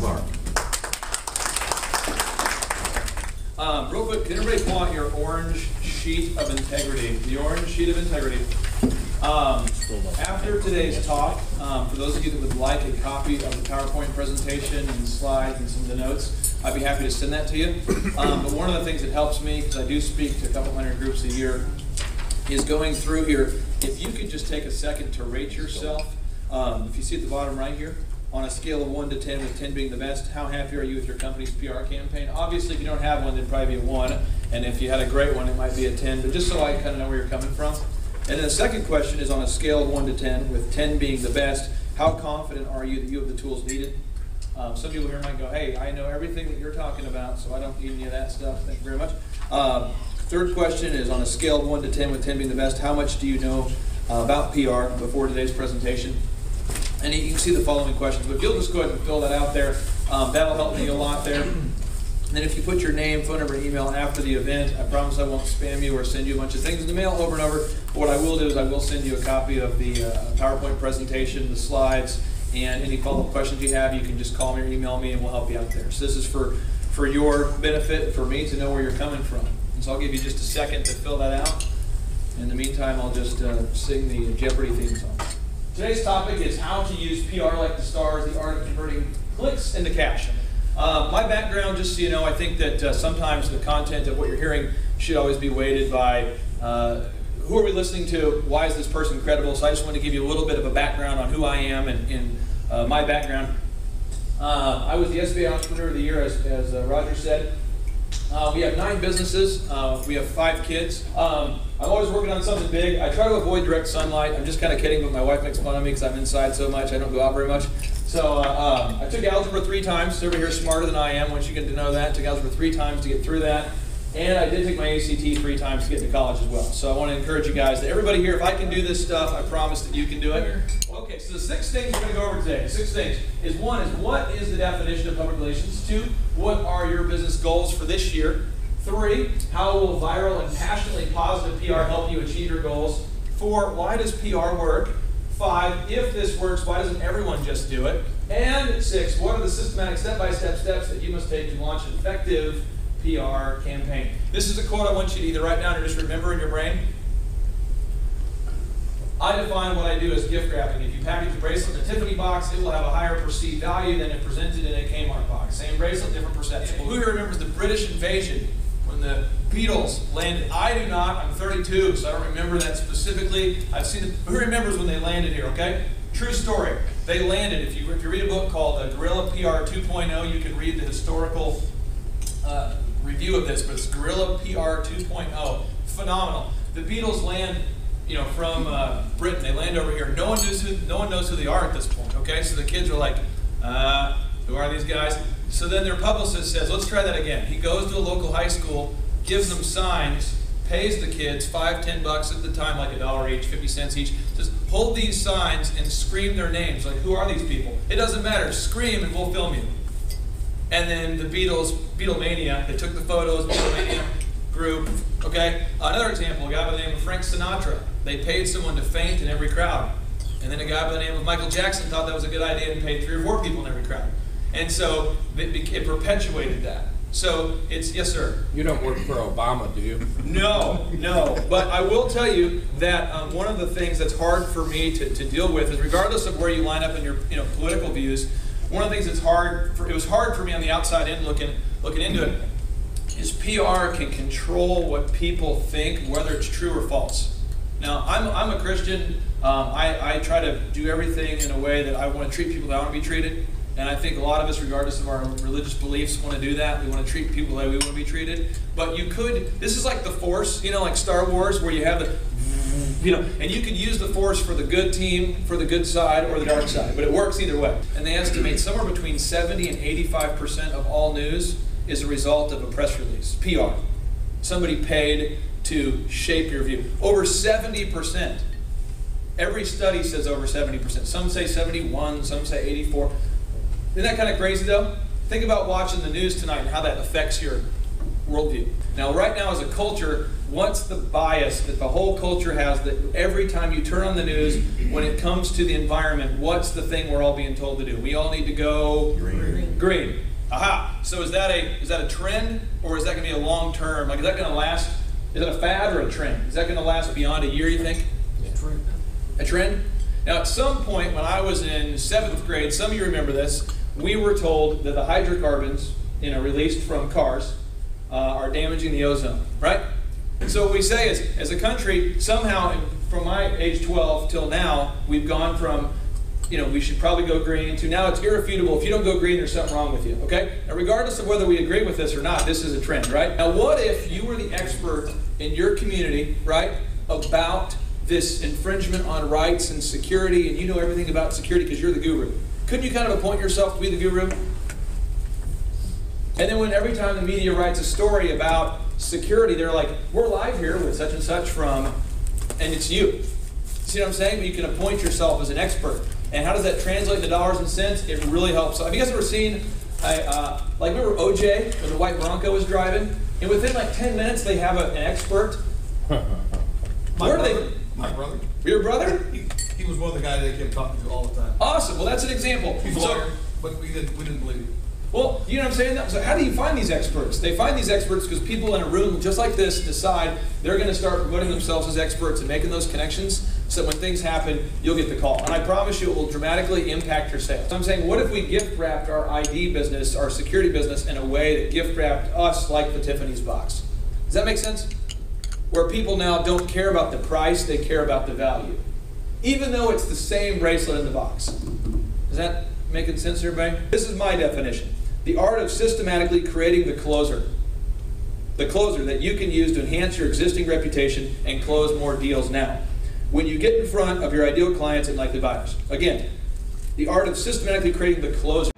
Mark. Real quick, can everybody pull out your orange sheet of integrity? The orange sheet of integrity. After today's talk, for those of you that would like a copy of the PowerPoint presentation and the slides and some of the notes, I'd be happy to send that to you. But one of the things that helps me, because I do speak to a couple hundred groups a year, is going through here. If you could just take a second to rate yourself, if you see at the bottom right here, on a scale of 1 to 10, with 10 being the best, how happy are you with your company's PR campaign? Obviously, if you don't have one, it'd probably be a 1, and if you had a great one, it might be a 10, but just so I kind of know where you're coming from. And then the second question is on a scale of 1 to 10, with 10 being the best, how confident are you that you have the tools needed? Some people here might go, hey, I know everything that you're talking about, so I don't need any of that stuff. Thank you very much. Third question is on a scale of 1 to 10, with 10 being the best, how much do you know about PR before today's presentation? And you can see the following questions, but if you'll just go ahead and fill that out there, that'll help me a lot there. And then if you put your name, phone number, and email after the event, I promise I won't spam you or send you a bunch of things in the mail over and over. But what I will do is I will send you a copy of the PowerPoint presentation, the slides, and any follow-up questions you have, you can just call me or email me and we'll help you out there. So this is for your benefit, for me to know where you're coming from. And so I'll give you just a second to fill that out. In the meantime, I'll just sing the Jeopardy theme song. Today's topic is how to use PR like the stars, the art of converting clicks into cash. My background, just so you know, I think that sometimes the content of what you're hearing should always be weighted by who are we listening to, why is this person credible. So I just want to give you a little bit of a background on who I am and my background. I was the SBA Entrepreneur of the Year, as Roger said. We have 9 businesses. We have 5 kids. I'm always working on something big. I try to avoid direct sunlight. I'm just kind of kidding, but my wife makes fun of me because I'm inside so much. I don't go out very much. So I took algebra 3 times. Everybody here is smarter than I am once you get to know that. Took algebra 3 times to get through that. And I did take my ACT 3 times to get to college as well. So I want to encourage you guys, that everybody here, if I can do this stuff, I promise that you can do it. Okay, so the 6 things we're going to go over today. 6 things is 1 is what is the definition of public relations? 2, what are your business goals for this year? 3, how will viral and passionately positive PR help you achieve your goals? 4, why does PR work? 5, if this works, why doesn't everyone just do it? And 6, what are the systematic step-by-step steps that you must take to launch an effective PR campaign? This is a quote I want you to either write down or just remember in your brain. I define what I do as gift wrapping. If you package a bracelet in a Tiffany box, it will have a higher perceived value than if presented in a Kmart box. Same bracelet, different perception. Who here remembers the British invasion when the Beatles landed? I do not. I'm 32, so I don't remember that specifically. I've seen it. Who remembers when they landed here, okay? True story. They landed. If you read a book called Guerrilla PR 2.0, you can read the historical review of this, but it's Guerrilla PR 2.0. Phenomenal. The Beatles land, from Britain. They land over here. No one knows who they are at this point. Okay, so the kids are like, who are these guys? So then their publicist says, let's try that again. He goes to a local high school, gives them signs, pays the kids $5-10 at the time, like $1 each, 50 cents each. Just hold these signs and scream their names. Like, who are these people? It doesn't matter. Scream and we'll film you. And then the Beatlemania, they took the photos, Beatlemania group. Okay. Another example, a guy by the name of Frank Sinatra. They paid someone to faint in every crowd. And then a guy by the name of Michael Jackson thought that was a good idea and paid 3 or 4 people in every crowd. And so it perpetuated that. So it's, yes, sir? You don't work for Obama, do you? No. But I will tell you that one of the things that's hard for me to deal with is, regardless of where you line up in your political views, one of the things that's it was hard for me on the outside in looking into it, is PR can control what people think, whether it's true or false. Now, I'm a Christian. I try to do everything in a way that I want to treat people that I want to be treated. And I think a lot of us, regardless of our religious beliefs, want to do that. We want to treat people the way we want to be treated. But you could, this is like the Force, like Star Wars, where you have the, and you could use the Force for the good team, for the good side, or the dark side. But it works either way. And they estimate somewhere between 70 and 85% of all news is a result of a press release, PR. Somebody paid to shape your view. Over 70%. Every study says over 70%. Some say 71, some say 84. Isn't that kind of crazy though? Think about watching the news tonight and how that affects your worldview. Now, right now as a culture, what's the bias that the whole culture has, that every time you turn on the news, when it comes to the environment, what's the thing we're all being told to do? We all need to go green. Agreed. Aha. So is that a trend, or is that going to be a long term? Like, is that going to last? Is that a fad or a trend? Is that going to last beyond a year, you think? A trend? Now, at some point when I was in 7th grade, some of you remember this, we were told that the hydrocarbons, released from cars are damaging the ozone, right? And so what we say is, as a country, somehow, from my age 12 till now, we've gone from, we should probably go green, to now it's irrefutable. If you don't go green, there's something wrong with you, okay? Now, regardless of whether we agree with this or not, this is a trend, right? Now, what if you were the expert in your community, right, about this infringement on rights and security, and you know everything about security because you're the guru? Couldn't you kind of appoint yourself to be the guru? And then when every time the media writes a story about security, they're like, we're live here with such and such from, and it's you. See what I'm saying? But you can appoint yourself as an expert. And how does that translate into dollars and cents? It really helps. Have you guys ever seen, remember OJ, when the white Bronco was driving? And within like 10 minutes, they have an expert. My brother. Your brother? He was one of the guys they kept talking to all the time. Awesome. Well, that's an example. He's a lawyer, but we didn't believe him. Well, you know what I'm saying? So how do you find these experts? They find these experts because people in a room just like this decide they're going to start promoting themselves as experts and making those connections so that when things happen, you'll get the call. And I promise you it will dramatically impact your sales. So I'm saying, what if we gift wrapped our ID business, our security business, in a way that gift wrapped us like the Tiffany's box? Does that make sense? Where people now don't care about the price, they care about the value. Even though it's the same bracelet in the box. Is that making sense to everybody? This is my definition. The art of systematically creating the closer. The closer that you can use to enhance your existing reputation and close more deals now. When you get in front of your ideal clients and likely buyers. Again, the art of systematically creating the closer.